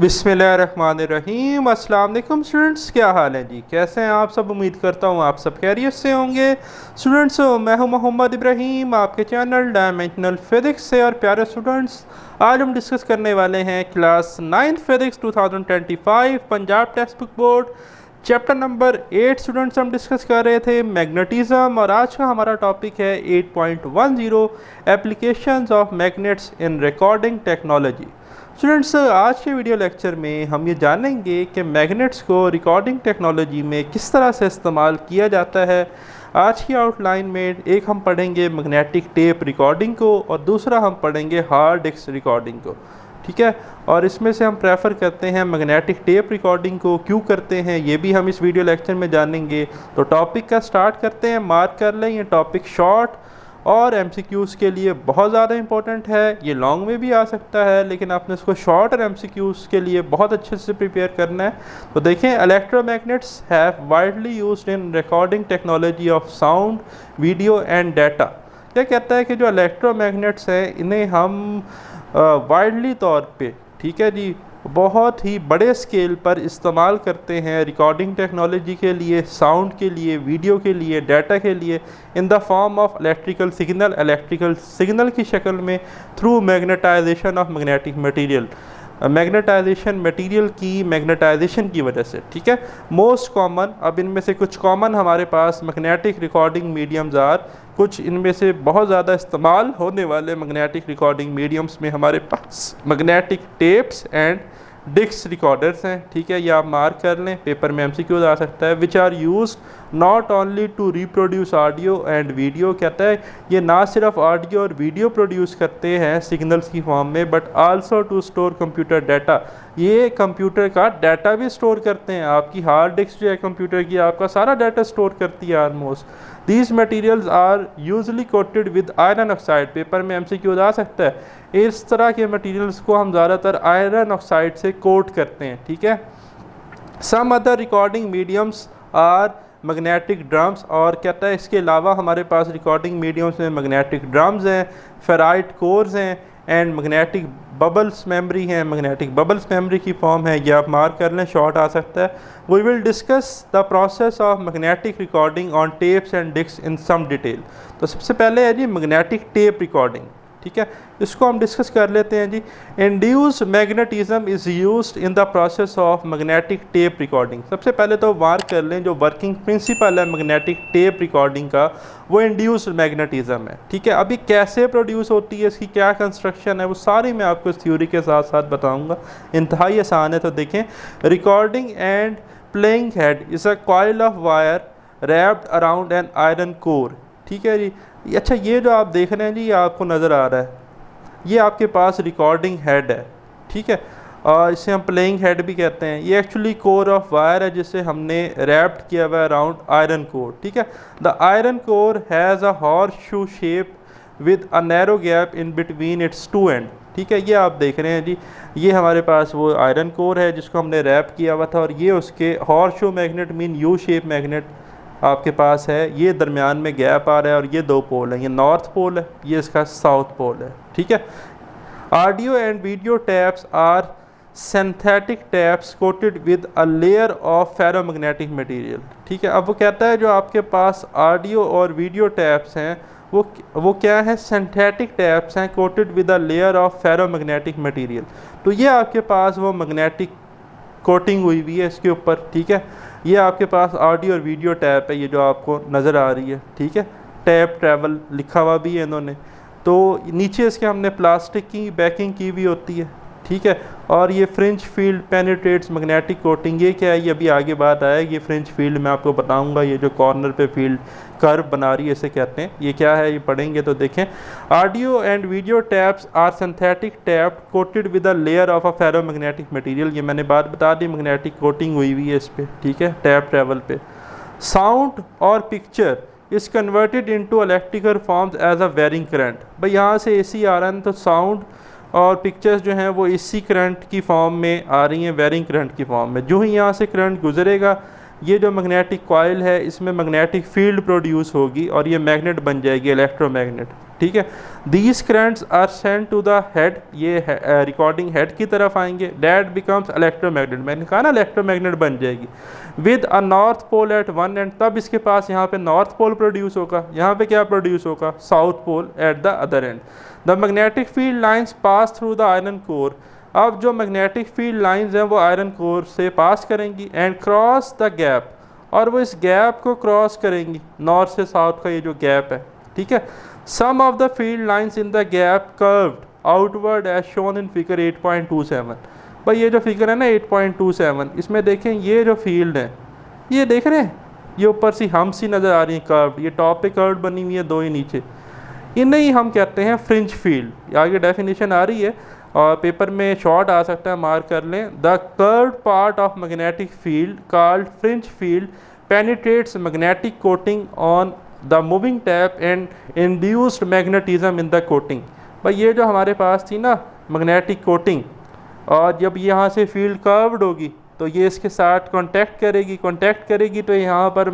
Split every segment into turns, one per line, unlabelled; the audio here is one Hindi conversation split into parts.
बिस्मिल्लाहिर्रहमानिर्रहीम। अस्सलाम वालेकुम स्टूडेंट्स, क्या हाल है जी? कैसे हैं आप सब? उम्मीद करता हूँ आप सब खैरियत से होंगे। स्टूडेंट्स, मैं हूँ मोहम्मद इब्राहीम, आपके चैनल डायमेंशनल फिज़िक्स से। और प्यारे स्टूडेंट्स, आज हम डिस्कस करने वाले हैं class 9 physics 2025 Punjab text book board chapter number 8। Students, हम डिस्कस कर रहे थे मैग्नेटिज्म, और आज का हमारा टॉपिक है 8.10 applications of magnets in recording technology. Students, आज के वीडियो लेक्चर में हम ये जानेंगे कि मैग्नेट्स को रिकॉर्डिंग टेक्नोलॉजी में किस तरह से इस्तेमाल किया जाता है। आज की आउटलाइन में एक हम पढ़ेंगे मैग्नेटिक टेप रिकॉर्डिंग को, और दूसरा हम पढ़ेंगे हार्ड डिस्क रिकॉर्डिंग को। ठीक है, और इसमें से हम प्रेफर करते हैं मैग्नेटिक टेप रिकॉर्डिंग को। क्यों करते हैं ये भी हम इस वीडियो लेक्चर में जानेंगे। तो टॉपिक का स्टार्ट करते हैं। मार्क कर लें, ये टॉपिक शॉर्ट और एमसीक्यूज़ के लिए बहुत ज़्यादा इंपॉर्टेंट है। ये लॉन्ग में भी आ सकता है, लेकिन आपने इसको शॉर्ट और एमसीक्यूज़ के लिए बहुत अच्छे से प्रिपेयर करना है। तो देखें, electromagnets have widely used in recording technology of sound, video and data. क्या कहता है कि जो इलेक्ट्रोमैग्नेट्स हैं इन्हें हम वाइडली तौर पे, ठीक है जी, बहुत ही बड़े स्केल पर इस्तेमाल करते हैं रिकॉर्डिंग टेक्नोलॉजी के लिए, साउंड के लिए, वीडियो के लिए, डाटा के लिए, in the form of electrical signal की शक्ल में, through magnetization of magnetic material, magnetization material की मैग्नेटाइजेशन की वजह से। ठीक है, मोस्ट कॉमन, अब इनमें से कुछ कॉमन हमारे पास मैग्नेटिक रिकॉर्डिंग मीडियम्स आर, कुछ इनमें से बहुत ज़्यादा इस्तेमाल होने वाले मैग्नेटिक रिकॉर्डिंग मीडियम्स में हमारे पास magnetic tapes and disc recorders हैं। ठीक है, ये आप मार्क कर लें, पेपर में एमसीक्यू आ सकता है। Which are used not only to reproduce audio and video. कहता है ये ना सिर्फ ऑडियो और वीडियो प्रोड्यूस करते हैं सिग्नल्स की फॉर्म में, but also to store computer data. ये कंप्यूटर का डाटा भी स्टोर करते हैं। आपकी हार्ड डिस्क जो है कंप्यूटर की, आपका सारा डाटा स्टोर करती है almost. These materials are usually coated with iron oxide. Paper में एमसीक्यू आ सकता है। इस तरह के मटीरियल्स को हम ज़्यादातर आयरन ऑक्साइड से कोट करते हैं। ठीक है, some other recording mediums are magnetic drums. और कहता है इसके अलावा हमारे पास रिकॉर्डिंग मीडियम्स में मैग्नेटिक ड्रम्स हैं, फेराइट कोर्स हैं, एंड मैग्नेटिक बबल्स मेमोरी हैं। मैग्नेटिक बबल्स मेमोरी की फॉर्म है, ये आप मार्क कर लें, शॉर्ट आ सकता है। We will discuss the process of magnetic recording on tapes and disc in some detail. तो सबसे पहले है जी मैग्नेटिक टेप रिकॉर्डिंग। ठीक है, इसको हम डिस्कस कर लेते हैं जी। Induced magnetism is used in the process of magnetic tape recording. सबसे पहले तो मार्क कर लें, जो वर्किंग प्रिंसिपल है मैग्नेटिक टेप रिकॉर्डिंग का, वो इंड्यूस्ड मैग्नेटिज्म है। ठीक है, अभी कैसे प्रोड्यूस होती है, इसकी क्या कंस्ट्रक्शन है, वो सारी मैं आपको इस थ्योरी के साथ साथ बताऊँगा। इंतहाई आसान है। तो देखें, recording and playing head is a coil of wire wrapped around an iron core. ठीक है जी। अच्छा, ये जो आप देख रहे हैं जी, ये आपको नज़र आ रहा है, ये आपके पास रिकॉर्डिंग हेड है। ठीक है, और इसे हम प्लेइंग हेड भी कहते हैं। ये एक्चुअली कोर ऑफ वायर है जिसे हमने रैप्ड किया हुआ है अराउंड आयरन कोर। ठीक है, the iron core has a horse shoe shape with a narrow gap in between its two end. ठीक है, ये आप देख रहे हैं जी, ये हमारे पास वो आयरन कोर है जिसको हमने रैप किया हुआ था, और ये उसके horse shoe magnet mean U shape magnet आपके पास है। ये दरमियान में गैप आ रहा है, और ये दो पोल है, ये नॉर्थ पोल है, ये इसका साउथ पोल है। ठीक है, audio and video tapes are synthetic tapes coated with a layer of ferromagnetic material. ठीक है, अब वो कहता है जो आपके पास ऑडियो और वीडियो टैप्स हैं वो क्या है, सिंथेटिक टैप्स हैं coated with a layer of ferromagnetic material. तो ये आपके पास वो मैग्नेटिक कोटिंग हुई हुई है इसके ऊपर। ठीक है, ये आपके पास ऑडियो और वीडियो टैप है, ये जो आपको नज़र आ रही है। ठीक है, टैप ट्रैवल लिखा हुआ भी है इन्होंने। तो नीचे इसके हमने प्लास्टिक की बैकिंग की भी होती है। ठीक है, और ये fringe field penetrates magnetic coating, ये क्या है, ये अभी आगे बात आएगी। ये फ्रिंज फील्ड मैं आपको बताऊंगा, ये जो कॉर्नर पे फील्ड कर्व बना रही है इसे कहते हैं। ये क्या है, ये पढ़ेंगे तो देखें। Audio and video tapes are synthetic tape coated with a layer of a ferromagnetic material. ये मैंने बात बता दी, मैग्नेटिक कोटिंग हुई हुई है इस पर। ठीक है, टैप ट्रैवल पे। साउंड और picture is converted into electrical forms as a varying current. भाई यहाँ से एसी आ रहा है, तो साउंड और पिक्चर्स जो हैं वो एसी करंट की फॉर्म में आ रही हैं, वेरिंग करंट की फॉर्म में। जो ही यहाँ से करंट गुजरेगा, ये जो मैग्नेटिक कॉइल है इसमें मैग्नेटिक फील्ड प्रोड्यूस होगी, और ये मैग्नेट बन जाएगी, इलेक्ट्रोमैग्नेट। ठीक है। These currents are send to the head, ये रिकॉर्डिंग हेड की तरफ आएंगे, डेट बिकम्स इलेक्ट्रोमैग्नेट, मैंने कहा ना इलेक्ट्रोमैग्नेट बन जाएगी, with a north pole at one end, तब इसके पास यहाँ पे नॉर्थ पोल प्रोड्यूस होगा, यहाँ पे क्या प्रोड्यूस होगा, south pole at the other end. The magnetic field lines pass through the iron core, अब जो मैग्नेटिक फील्ड लाइंस हैं वो आयरन कोर से पास करेंगी, एंड क्रॉस द गैप, और वो इस गैप को क्रॉस करेंगी, नॉर्थ से साउथ का ये जो गैप है, ठीक है। Some of the field lines in the gap curved outward as shown in figure 8.27। भाई ये जो फिगर है ना 8.27, इसमें देखें ये जो फील्ड है, ये देख रहे हैं, ये ऊपर सी हम सी नज़र आ रही है कर्व्ड, ये टॉप पे कर्व्ड बनी हुई है, दो ही नीचे, इन्हें ही हम कहते हैं फ्रिंज फील्ड। आगे डेफिनेशन आ रही है और पेपर में शॉर्ट आ सकता है, मार्क कर लें। The curved part of magnetic field called fringe field penetrates magnetic coating on the moving tap and induced magnetism in the coating. भाई ये जो हमारे पास थी ना मैग्नेटिक कोटिंग, और जब यहाँ से फील्ड कर्व्ड होगी तो ये इसके साथ कांटेक्ट करेगी तो यहाँ पर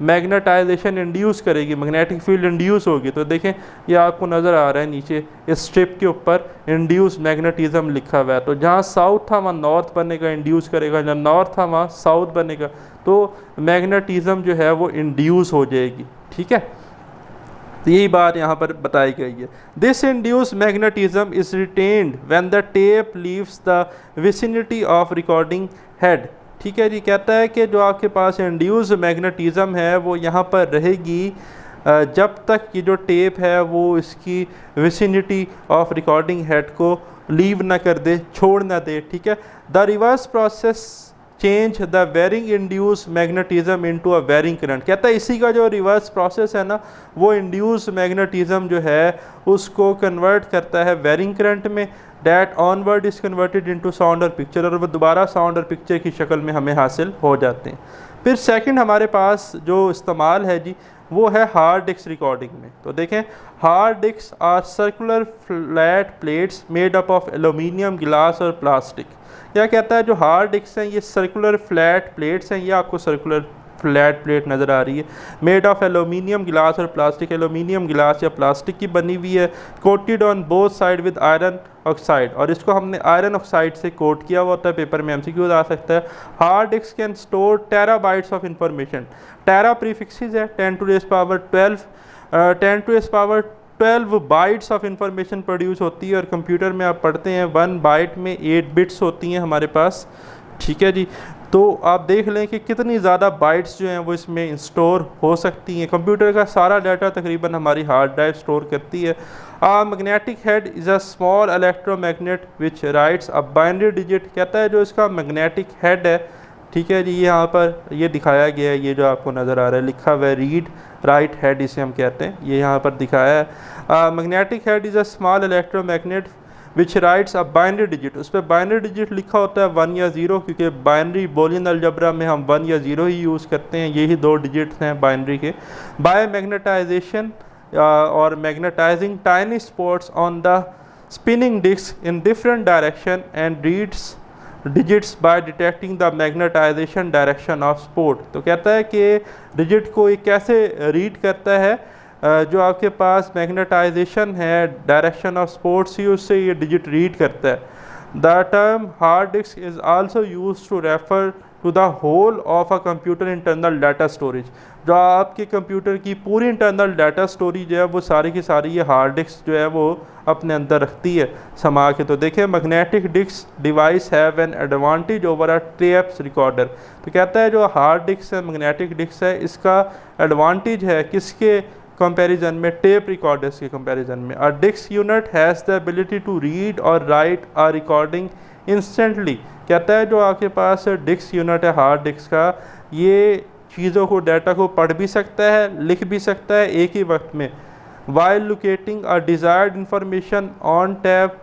मैग्नेटाइजेशन इंड्यूस करेगी, मैग्नेटिक फील्ड इंड्यूस होगी। तो देखें ये आपको नज़र आ रहा है नीचे इस स्ट्रिप के ऊपर इंड्यूस मैग्नेटिज्म लिखा हुआ है, तो जहाँ साउथ था वहाँ नॉर्थ बनेगा, इंड्यूस करेगा, जहाँ नॉर्थ था वहाँ साउथ बनेगा, तो मैग्नेटिज्म जो है वो इंड्यूस हो जाएगी, ठीक है। तो यही बात यहाँ पर बताई गई है। This induce magnetism is retained when the tape leaves the vicinity of recording head, ठीक है जी। कहता है कि जो आपके पास इंड्यूस मैग्नेटिज्म है वो यहाँ पर रहेगी जब तक ये जो टेप है वो इसकी विसिनिटी ऑफ रिकॉर्डिंग हेड को लीव ना कर दे, छोड़ ना दे, ठीक है। The reverse process change the varying induce magnetism into a varying current, कहता है इसी का जो रिवर्स प्रोसेस है ना वो इंड्यूस मैग्नेटिज्म जो है उसको कन्वर्ट करता है वेरिंग करंट में, that onward is converted into sound और पिक्चर, और वो दोबारा साउंड और पिक्चर की शक्ल में हमें हासिल हो जाते हैं। फिर सेकंड हमारे पास जो इस्तेमाल है जी वो है हार्ड डिस्क रिकॉर्डिंग में। तो देखें hard disk are circular flat plates made up of aluminium, गिलास और प्लास्टिक। क्या कहता है जो हार्ड डिस्क हैं ये सर्कुलर फ्लैट प्लेट्स हैं, ये आपको सर्कुलर फ्लैट प्लेट नज़र आ रही है, मेड ऑफ एल्यूमिनियम, गिलास और प्लास्टिक, एल्यूमिनियम, गिलास या प्लास्टिक की बनी हुई है, coated on both side with iron oxide, और इसको हमने आयरन ऑक्साइड से कोट किया हुआ होता है, पेपर में एमसीक्यू आ सकता है। Hard disk can store terabytes of information, tera prefixes है 10 to the power 12, 10 to the power 12 bytes of information produce होती है, और कंप्यूटर में आप पढ़ते हैं 1 बाइट में 8 बिट्स होती हैं हमारे पास, ठीक है जी। तो आप देख लें कि कितनी ज़्यादा बाइट्स जो हैं वो इसमें स्टोर हो सकती हैं। कंप्यूटर का सारा डाटा तकरीबन हमारी हार्ड ड्राइव स्टोर करती है। Magnetic head is a small electromagnet which rights a binary digit, कहता है जो इसका मैग्नेटिक हेड है, ठीक है जी, यहाँ पर ये दिखाया गया है, ये जो आपको नज़र आ रहा है लिखा हुआ है रीड राइट हेड इसे हम कहते हैं, ये यहाँ पर दिखाया है। Magnetic head is a small electromagnet which rights a binary digit, उस पर बाइनरी डिजिट लिखा होता है 1 या 0, क्योंकि बाइनरी बोलियन अलजबरा में हम 1 या 0 ही यूज़ करते हैं, यही 2 डिजिट्स हैं बाइनरी के। बाय मैग्नेटाइजेशन और magnetizing tiny spots on the spinning disk in different direction and reads digits by detecting the magnetization direction of sport. तो कहता है कि डिजिट को ये कैसे रीड करता है, जो आपके पास मैग्नेटाइजेशन है डायरेक्शन ऑफ स्पोर्ट्स ही उससे ये डिजिट रीड करता है। The term hard disk is also use to refer to the whole of a computer internal data storage, जो आपके कंप्यूटर की पूरी इंटरनल डाटा स्टोरेज जो है वो सारी की सारी ये हार्ड डिस्क जो है वो अपने अंदर रखती है समा के। तो देखिए magnetic disk device have an advantage over a tapes recorder, तो कहता है जो हार्ड डिस्क है मैग्नेटिक डिस्क है इसका एडवांटेज है किसके कंपैरिजन में, टेप रिकॉर्डर्स के कंपैरिजन में। A disc unit has the ability to read और राइट अ रिकॉर्डिंग इंस्टेंटली, कहता है जो आपके पास डिस्क यूनिट है हार्ड डिस्क का ये चीज़ों को डाटा को पढ़ भी सकता है लिख भी सकता है एक ही वक्त में। While locating a desired information on tap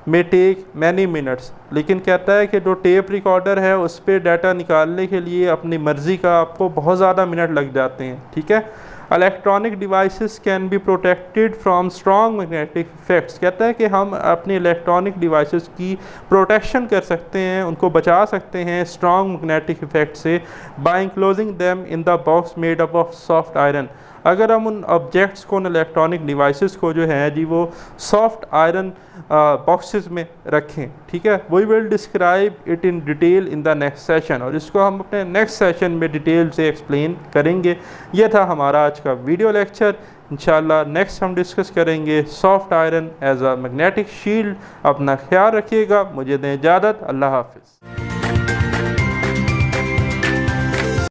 में टेक मैनी मिनट्स, लेकिन कहता है कि जो टेप रिकॉर्डर है उस पर डाटा निकालने के लिए अपनी मर्ज़ी का आपको बहुत ज़्यादा मिनट लग जाते हैं, ठीक है। Electronic devices can be protected from strong magnetic effects, कहता है कि हम अपनी इलेक्ट्रॉनिक डिवाइसेस की प्रोटेक्शन कर सकते हैं, उनको बचा सकते हैं स्ट्रॉन्ग मैग्नेटिक इफेक्ट से, by enclosing them in the box made up of soft iron. अगर हम उन ऑब्जेक्ट्स को, उन इलेक्ट्रॉनिक डिवाइसेस को जो है जी वो सॉफ्ट आयरन बॉक्सेस में रखें, ठीक है। We will describe it in detail in the next session, और इसको हम अपने नेक्स्ट सेशन में डिटेल से एक्सप्लेन करेंगे। यह था हमारा आज का वीडियो लेक्चर। इंशाल्लाह नेक्स्ट हम डिस्कस करेंगे soft iron as a magnetic shield. अपना ख्याल रखिएगा, मुझे दें इजाज़त, अल्लाह हाफिज़।